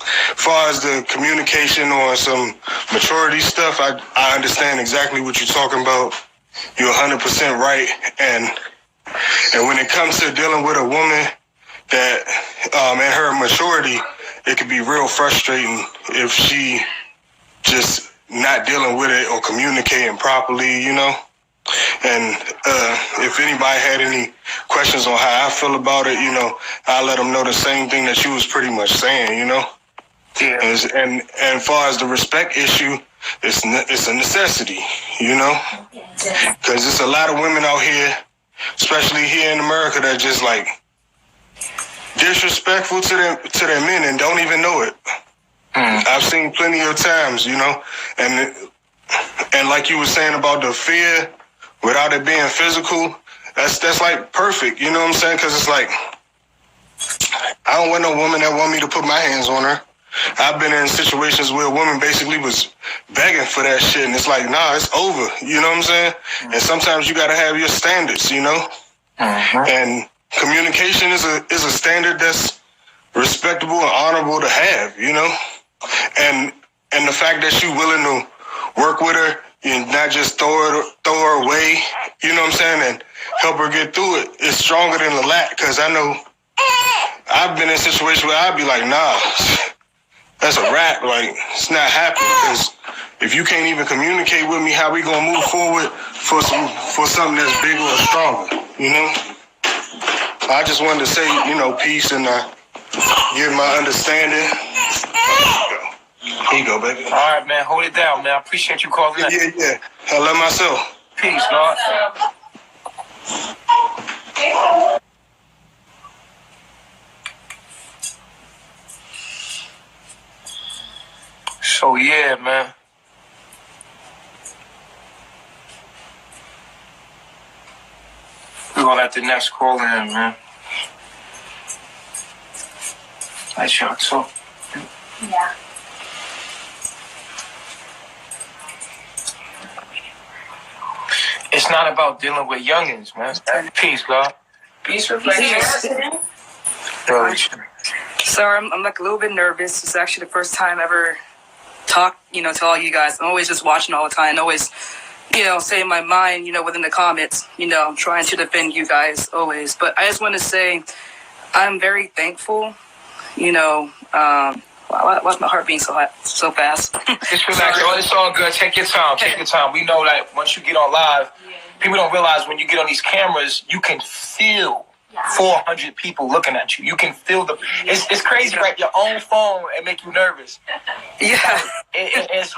Speaker 5: as far as the communication or some maturity stuff, I understand exactly what you're talking about. You're 100% right. And when it comes to dealing with a woman that, and her maturity, it could be real frustrating if she just not dealing with it or communicating properly, And if anybody had any questions on how I feel about it, I'll let them know the same thing that you was pretty much saying,
Speaker 4: Yeah.
Speaker 5: And as far as the respect issue, it's a necessity, because there's a lot of women out here, especially here in America, that just like disrespectful to their men and don't even know it. I've seen plenty of times, and like you were saying about the fear without it being physical, that's like perfect, you know what I'm saying? Because it's like, I don't want no woman that want me to put my hands on her. I've been in situations where a woman basically was begging for that shit, and it's like, nah, it's over. You know what I'm saying? And sometimes you gotta have your standards, And communication is a standard that's respectable and honorable to have, And the fact that you're willing to work with her and not just throw her away, you know what I'm saying, and help her get through it. It's stronger than a lack, because I know I've been in a situation where I'd be like, nah, that's a wrap. Like, it's not happening, because if you can't even communicate with me, how we gonna move forward for something that's bigger or stronger, you know? I just wanted to say, you know, peace and give my understanding. Here you go, baby.
Speaker 4: All right, man. Hold it down, man. I appreciate you calling in.
Speaker 5: Yeah. I love myself.
Speaker 4: Peace, God. So, yeah, man. We're going to let the next call in, man. Hi, Chuck. So,
Speaker 2: Yeah.
Speaker 4: it's not about dealing with youngins, man. Peace, God.
Speaker 3: Peace reflections.
Speaker 6: Sorry, I'm like a little bit nervous. It's actually the first time I ever talk, to all you guys. I'm always just watching all the time, always, saying my mind, within the comments, I'm trying to defend you guys always. But I just want to say I'm very thankful, why's my heart beating so fast?
Speaker 4: Just relax. It's all good. Take your time. Take your time. We know that once you get on live, people don't realize when you get on these cameras, you can feel 400 people looking at you. You can feel it's crazy, right? Your own phone and make you nervous.
Speaker 6: Yeah.
Speaker 4: It's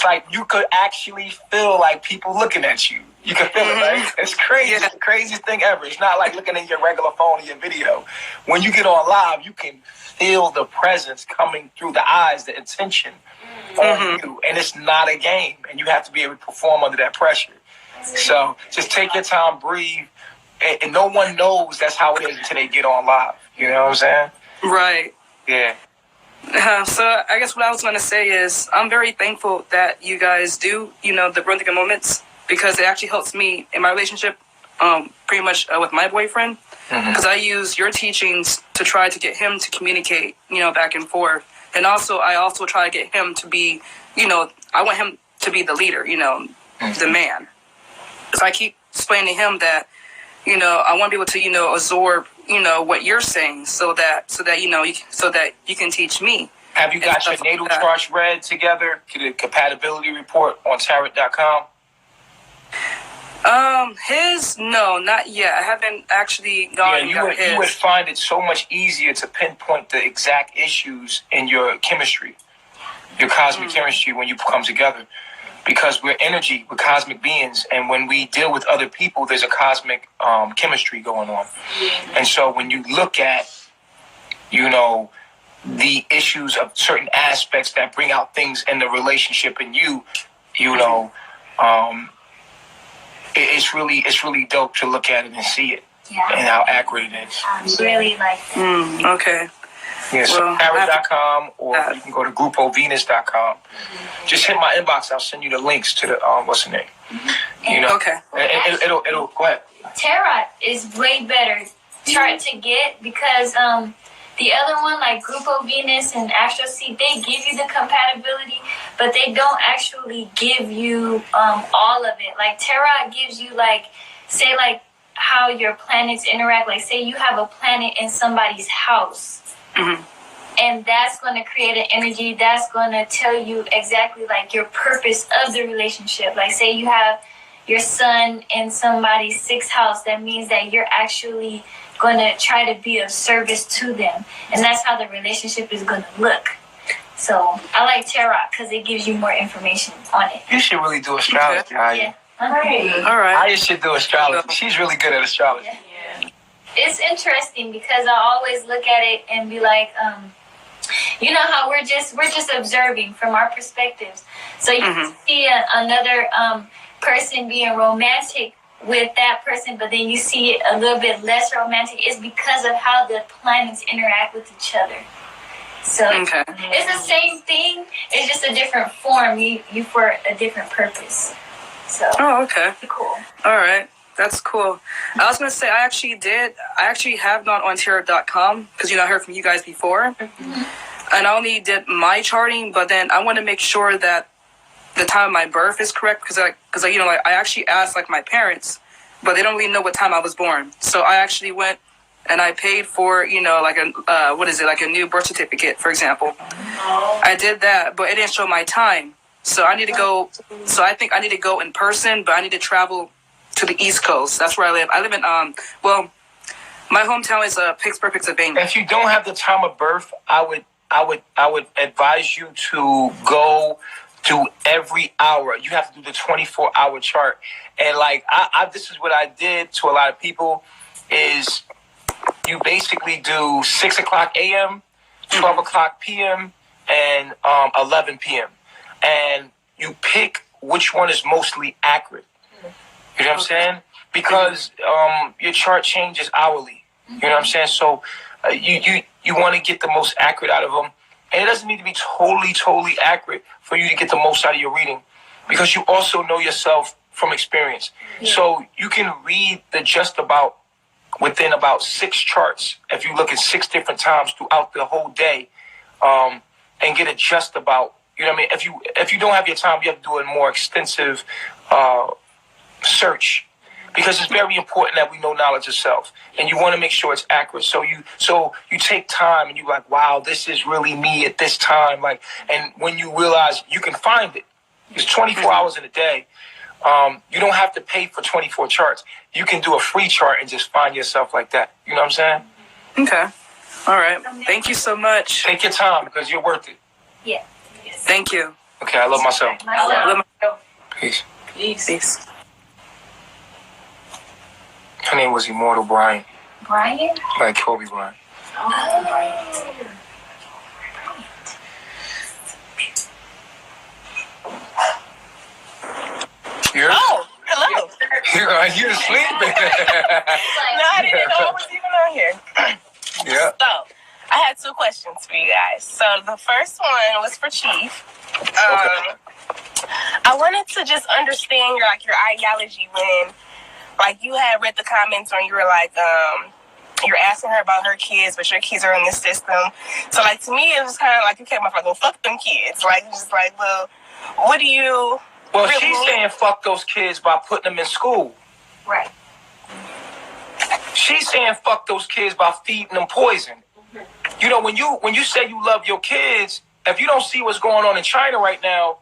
Speaker 4: like you could actually feel like people looking at you. You can feel it, right? It's crazy. It's the craziest thing ever. It's not like looking at your regular phone or your video. When you get on live, you can feel the presence coming through the eyes, the attention on you. And it's not a game. And you have to be able to perform under that pressure. So just take your time, breathe. And no one knows that's how it is until they get on live. You know what I'm saying?
Speaker 6: Right.
Speaker 4: Yeah.
Speaker 6: So I guess what I was going to say is I'm very thankful that you guys do, the Brundica moments, because it actually helps me in my relationship pretty much with my boyfriend, because I use your teachings to try to get him to communicate, back and forth. And I also try to get him to be, I want him to be the leader, the man. So I keep explaining to him that, I want to be able to, absorb, what you're saying so that you can teach me.
Speaker 4: Have you got your natal charts read together to the compatibility report on tarot.com?
Speaker 6: No, not yet. I haven't actually gone.
Speaker 4: Yeah, you would find it so much easier to pinpoint the exact issues in your chemistry, your cosmic chemistry when you come together. Because we're energy, we're cosmic beings, and when we deal with other people, there's a cosmic chemistry going on. And so when you look at, the issues of certain aspects that bring out things in the relationship in you, it's really dope to look at it and see it and how accurate it is.
Speaker 2: I really like that.
Speaker 6: Okay.
Speaker 4: Yeah, so tarot.com, or you can go to grupovenus.com. Just hit my inbox. I'll send you the links to the what's the name.
Speaker 6: Okay.
Speaker 4: It'll go ahead.
Speaker 2: Tarot is way better chart to get because the other one, like Grupo Venus and Astro Seed, they give you the compatibility, but they don't actually give you all of it. Like Tarot gives you say how your planets interact. Like say you have a planet in somebody's house. And that's going to create an energy that's going to tell you exactly your purpose of the relationship. Like say you have your sun in somebody's sixth house, that means that you're actually going to try to be of service to them. And that's how the relationship is going to look. So I like tarot because it gives you more information on it.
Speaker 4: You should really do astrology, Aya.
Speaker 2: All right.
Speaker 4: Aya should do astrology. She's really good at astrology.
Speaker 2: Yeah. It's interesting because I always look at it and be like, how we're just observing from our perspectives. So you see another person being romantic with that person, but then you see it a little bit less romantic. It's because of how the planets interact with each other. So it's the same thing. It's just a different form. You for a different purpose. So
Speaker 6: okay.
Speaker 2: Cool.
Speaker 6: All right. That's cool. I was going to say, I actually have gone on tarot.com because, I heard from you guys before. And I only did my charting, but then I want to make sure that the time of my birth is correct because I actually asked like my parents, but they don't really know what time I was born. So I actually went and I paid for like a new birth certificate, for example. I did that, but it didn't show my time. So I need to go. So I think I need to go in person, but I need to travel to the East Coast. That's where I live. I live in my hometown is Pittsburgh, Pennsylvania.
Speaker 4: If you don't have the time of birth, I would advise you to go to every hour. You have to do the 24-hour chart. And like this is what I did to a lot of people is you basically do 6 o'clock a.m., 12 o'clock p.m., and 11 p.m. And you pick which one is mostly accurate. You know what I'm saying? Because your chart changes hourly. You know what I'm saying? So you want to get the most accurate out of them. And it doesn't need to be totally accurate for you to get the most out of your reading. Because you also know yourself from experience. Yeah. So you can read the just about within about 6 charts. If you look at 6 different times throughout the whole day and get it just about. You know what I mean? If you don't have your time, you have to do a more extensive search. Because it's very important that we know knowledge of self, and you want to make sure it's accurate. So you take time, and you're like, wow, this is really me at this time. Like, and when you realize you can find it, it's 24 hours in a day. You don't have to pay for 24 charts. You can do a free chart and just find yourself like that. You know what I'm saying?
Speaker 6: Okay. All right. Thank you so much.
Speaker 4: Take your time because you're worth it.
Speaker 2: Yeah.
Speaker 6: Thank you.
Speaker 4: Okay, I love myself.
Speaker 6: I love myself.
Speaker 4: Peace.
Speaker 6: Peace.
Speaker 4: Her name was Immortal Bryant.
Speaker 2: Bryant?
Speaker 4: Like Kobe Bryant.
Speaker 2: Oh, Bryant.
Speaker 7: Oh, hello.
Speaker 4: You're sleeping.
Speaker 7: No, I didn't know I was even on here.
Speaker 4: Yeah.
Speaker 7: So, I had 2 questions for you guys. So, the first one was for Chief.
Speaker 4: Okay.
Speaker 7: I wanted to just understand your ideology when, like, you had read the comments when you were like, you're asking her about her kids, but your kids are in the system. So, like, to me, it was kind of like, you came off like, well, fuck them kids. Like, just like, well, what do you...
Speaker 4: Well,
Speaker 7: really
Speaker 4: she's saying fuck those kids by putting them in school.
Speaker 2: Right.
Speaker 4: She's saying fuck those kids by feeding them poison. You know, when you say you love your kids, if you don't see what's going on in China right now,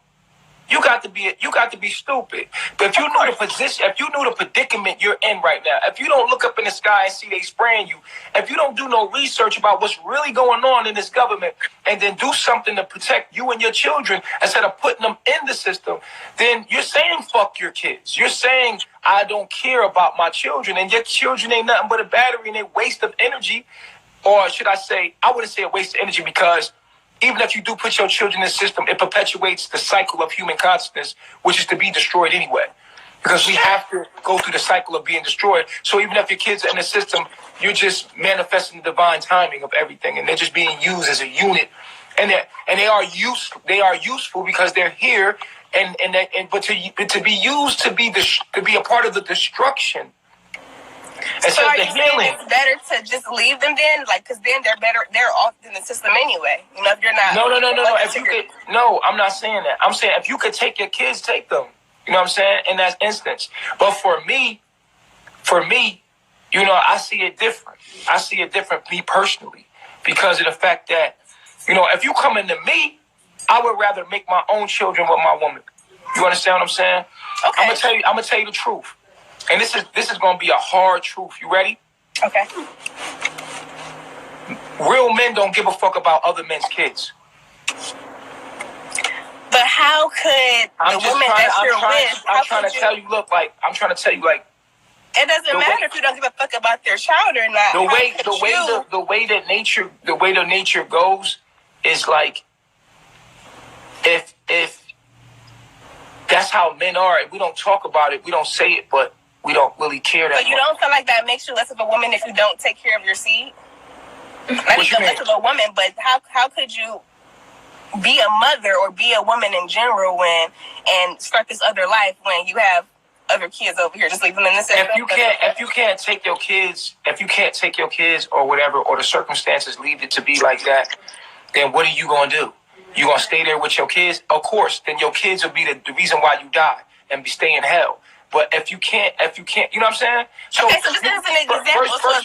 Speaker 4: you got to be stupid. But if you knew the position, if you knew the predicament you're in right now, if you don't look up in the sky and see they spraying you, if you don't do no research about what's really going on in this government, and then do something to protect you and your children instead of putting them in the system, then you're saying fuck your kids. You're saying I don't care about my children, and your children ain't nothing but a battery and a waste of energy. Or should I say, I wouldn't say a waste of energy, because even if you do put your children in the system, it perpetuates the cycle of human consciousness, which is to be destroyed anyway. Because we have to go through the cycle of being destroyed. So even if your kids are in the system, you're just manifesting the divine timing of everything, and they're just being used as a unit. And they are useful because they're here, but to be used to be a part of the destruction.
Speaker 7: So are you saying it's better to just leave them then? Like, because then they're off in the system anyway. You know, if you're not...
Speaker 4: No. I'm not saying that. I'm saying if you could take your kids, take them. You know what I'm saying? In that instance. But for me, you know, I see it different. I see it different, me personally, because of the fact that, you know, if you come into me, I would rather make my own children with my woman. You understand what I'm saying?
Speaker 7: Okay.
Speaker 4: I'm gonna tell you the truth. And this is going to be a hard truth. You ready?
Speaker 7: Okay.
Speaker 4: Real men don't give a fuck about other men's kids.
Speaker 7: But how could the woman that you're with...
Speaker 4: I'm trying to tell you,
Speaker 7: it doesn't matter if you don't give a fuck about their child or not.
Speaker 4: The way that nature goes is like, if that's how men are, we don't talk about it, we don't say it, but we don't really care that much.
Speaker 7: But you don't feel like that makes you less of a woman if you don't take care of your seed? Not even less of a woman, but how could you be a mother or be a woman in general and start this other life when you have other kids over here? Just leave them in this.
Speaker 4: If you can't take your kids or whatever, or the circumstances leave it to be like that, then what are you gonna do? You gonna stay there with your kids? Of course. Then your kids will be the reason why you die and stay in hell. But if you can't, you know what I'm saying? So,
Speaker 7: okay, so this is an example.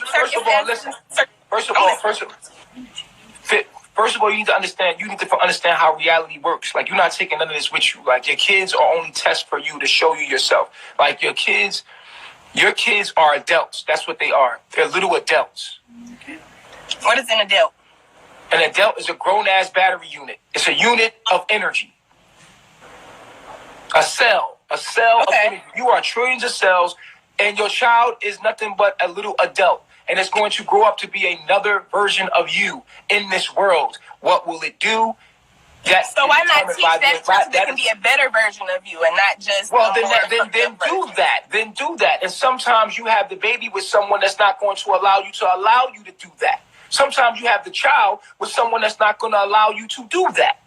Speaker 4: First of all, listen. First of all, you need to understand. You need to understand how reality works. Like, you're not taking none of this with you. Like, your kids are only tests for you to show you yourself. Like, your kids are adults. That's what they are. They're little adults.
Speaker 7: What is an adult?
Speaker 4: An adult is a grown-ass battery unit. It's a unit of energy. A cell of energy. You are trillions of cells, and your child is nothing but a little adult. And it's going to grow up to be another version of you in this world. What will it do?
Speaker 7: So why not teach that person that can be a better version of you and not just...
Speaker 4: Well, then do that. Then do that. And sometimes you have the baby with someone that's not going to allow you to do that. Sometimes you have the child with someone that's not going to allow you to do that.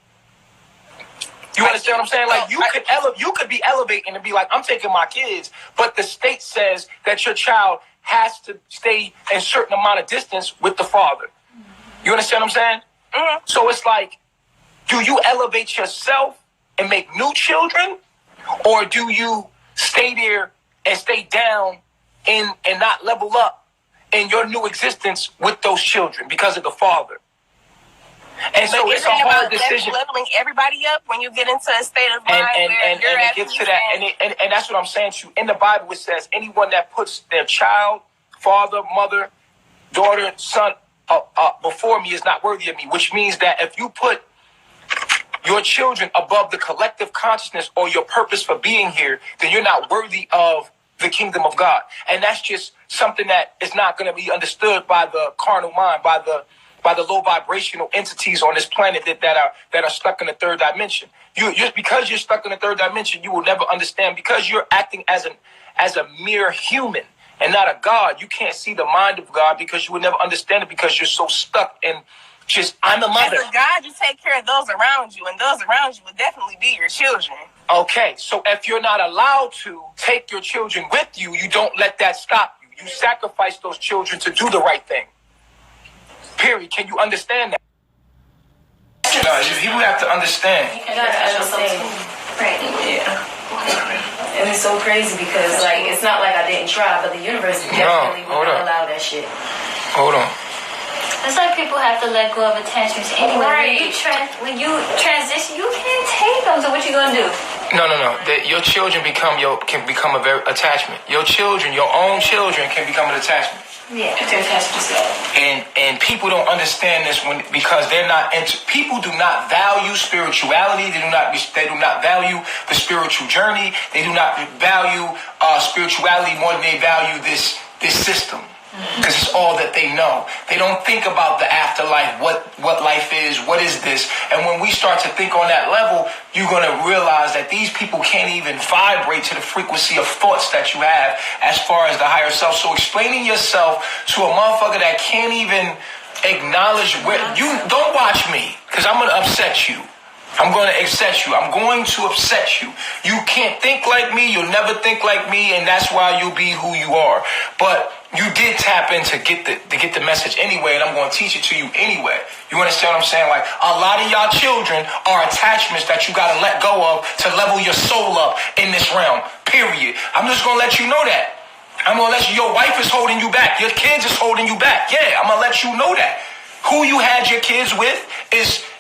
Speaker 4: You understand what I'm saying? Like, you could be elevating and be like, I'm taking my kids, but the state says that your child has to stay a certain amount of distance with the father. You understand what I'm saying? Mm-hmm. So it's like, do you elevate yourself and make new children, or do you stay there and stay down and not level up in your new existence with those children because of the father? And so it's a hard decision.
Speaker 7: Leveling everybody up when you get into a state of mind
Speaker 4: and it gets to that, and that's what I'm saying to you. In the Bible, it says anyone that puts their child, father, mother, daughter, son before me is not worthy of me. Which means that if you put your children above the collective consciousness or your purpose for being here, then you're not worthy of the kingdom of God. And that's just something that is not going to be understood by the carnal mind, by the low vibrational entities on this planet that are stuck in the third dimension. Because you're stuck in the third dimension, you will never understand. Because you're acting as a mere human and not a God, you can't see the mind of God, because you will never understand it, because you're so stuck in just, I'm a mother.
Speaker 7: As a God, you take care of those around you, and those around you will definitely be your children.
Speaker 4: Okay, so if you're not allowed to take your children with you, you don't let that stop you. You sacrifice those children to do the right thing. Period. Can you understand that? No, people have to understand.
Speaker 2: You gotta understand. Right.
Speaker 8: Yeah. And it's so crazy because, like, it's not like I didn't try, but the universe definitely would not allow that shit.
Speaker 4: Hold on.
Speaker 2: It's like people have to let go of attachments anyway.
Speaker 8: Right.
Speaker 2: When you transition, you can't take them. So what you gonna do?
Speaker 4: No. Your children can become a very attachment. Your children, your own children, can become an attachment.
Speaker 2: Yeah.
Speaker 4: And people don't understand this because they're not people do not value spirituality. They do not value the spiritual journey. They do not value spirituality more than they value this system. Because it's all that they know. They don't think about the afterlife, what life is, what is this. And when we start to think on that level, you're going to realize that these people can't even vibrate to the frequency of thoughts that you have as far as the higher self. So explaining yourself to a motherfucker that can't even acknowledge where you don't watch me, because I'm going to upset you. I'm going to upset you. I'm going to upset you. You can't think like me. You'll never think like me. And that's why you'll be who you are. But you did tap in to get the message anyway. And I'm going to teach it to you anyway. You understand what I'm saying? Like, a lot of y'all children are attachments that you got to let go of to level your soul up in this realm. Period. I'm just going to let you know that. I'm going to let you, your wife is holding you back. Your kids is holding you back. Yeah, I'm going to let you know that. Who you had your kids with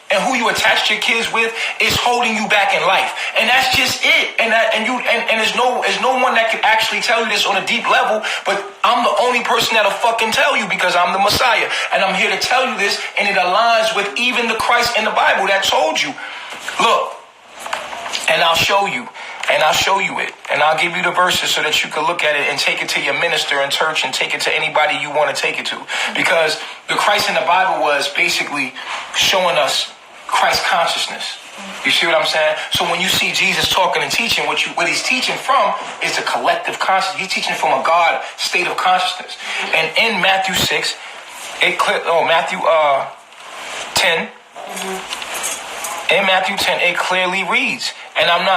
Speaker 4: and who you attached your kids with is holding you back in life. And that's just it. And there's no one that can actually tell you this on a deep level, but I'm the only person that'll fucking tell you, because I'm the Messiah. And I'm here to tell you this, and it aligns with even the Christ in the Bible that told you. Look, and I'll show you. And I'll show you it. And I'll give you the verses so that you can look at it and take it to your minister in church and take it to anybody you want to take it to. Because the Christ in the Bible was basically showing us Christ consciousness. You see what I'm saying? So when you see Jesus talking and teaching, what he's teaching from is the collective consciousness. He's teaching from a God state of consciousness. And in Matthew 6, Matthew 10. In Matthew 10, it clearly reads, and I'm not